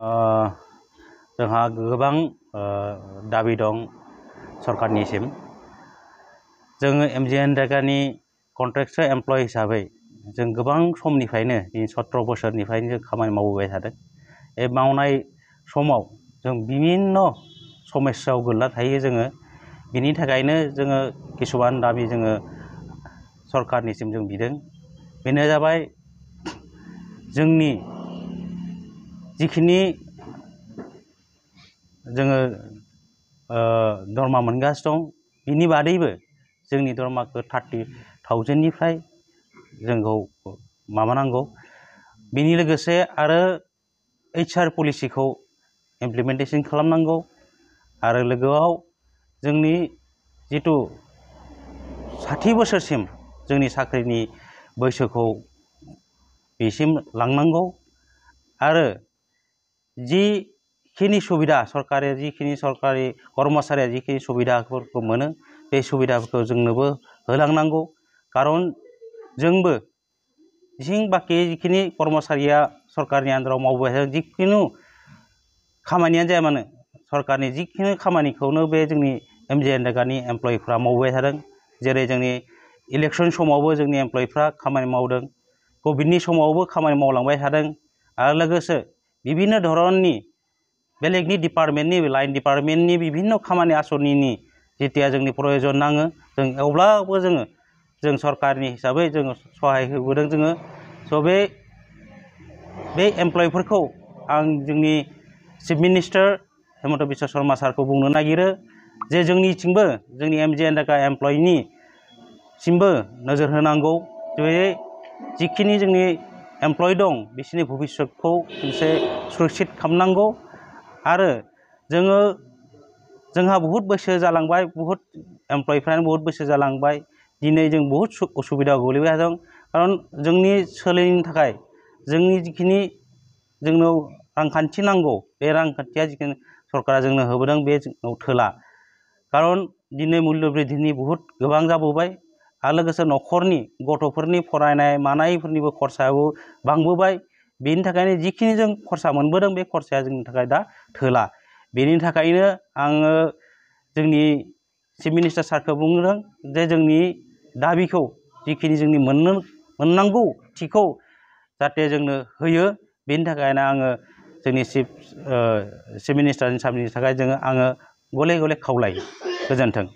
जोंहा गोबां दाबि दं सरकारनिसिम। जोङो MGNरेगानि कन्ट्रेक्चुवेल एमप्लय हिसाबै जों गोबां समनिफ्रायनो 17 बोसोरनिफ्रायनो जों खामानि मावबोबाय थादों। बे मावनाय समाव जों बिभिन्न समस्यायाव गोलैना थायो जोङो। बिनि थाखायनो जोङो किसुमान दाबि जोङो सरकारनिसिम जों बिदों। बेनो जाबाय जोंनि जिखिनि जोङो दरमा मोनगासिनो दं बिनि बादैबो जोंनि दरमाखौ 30,000निफ्राय जोंखौ माबानांगौ। बिनि लोगोसे आरो HR पलिसिखौ इमप्लिमेन्टेसन खालामनांगौ। आरो लोगोआव जोंनि जिथु 60 बोसोरसिम जोंनि साख्रिनि बैसोखौ बेसिम लांनांगौ। आरो जिखिनि सुबिदा जिखिनि सरकारि कर्मचारिया जिखिनि सुबिदाफोरखौ मोनो बे सुबिदाफोरखौ जोंनोबो होलांनांगौ। खारन जोंबो बाखि जिखिनि कर्मचारिया सरकारनि आन्दाराव मावबाय थादों जिखुनु खामानियानो जाया मानो सरकारनि जिखिनि खामानिखौनो बे जोंनि MGNरेगानि एमप्लयफ्रा मावबाय थादों। जेरै जोंनि इलेक्सन समावबो जोंनि एमप्लयफ्रा खामानि मावदों, कभिडनि समावबो खामानि मावलांबाय थादों। आरो लोगोसे बिभिन्न धरननि बेलेगनि डिपार्टमेन्टनि लाइन डिपार्टमेन्टनि बिभिन्न खामानि आसनिनि जेथिया जोंनि प्रयजन नाङो जों अब्लाबो जों सरकारनि हिसाबै जोङो सहाय होबोदों जोङो। स' बे एमप्लयफोरखौ आं जोंनि चिफ मिनिस्टार हेमन्त बिश्व शर्मा सारखौ बुंनो नागिरो जे जोंनिथिंबो जोंनि MGNरेगा एमप्लयनि सिमबो नोजोर होनांगौ। जे जिखिनि जोंनि एमप्लय दं बिसोरनि भबिष्यतखौ मोनसे सुरक्षित खालामनांगौ। आरो जोंहा बहुत बैसो जालांबाय, बहुत एमप्लयफ्रानो बहुत बैसो जालांबाय। दिनै जों बहुत उसुबिदायाव गोलैबाय दं। खारन जोंनि सोलिनो थाखाय जोंनि जिखिनि जोंनो रांखान्थि नांगौ बे रांखान्थिया जिखिनि सरकारा जोंनो होबोदों बे जोंनाव थोला। खारन दिनै मुल्य बृद्धिनि बहुत गोबां जाबोबाय। आरो लोगोसे न'खरनि गथ'फोरनि फरायनाय मानायफोरनिबो खरसायाबो बांबोबाय। बेनि थाखायनो जिखिनि जों खरसा मोनबोदों बे खरसाया जोंनि थाखाय दा थोला। बेनि थाखायनो आङो जोंनि चिफ मिनिस्टार सारखौ बुंदों जे जोंनि दाबिखौ जिखिनि जोंनि मोननांगौ थिखौ जाहाथे जोंनो होयो। बेनि थाखायनो आङो जोंनि चिफ मिनिस्टारनि सारनि थाखाय आङो गले गले खावलायो। गोजोन्थों।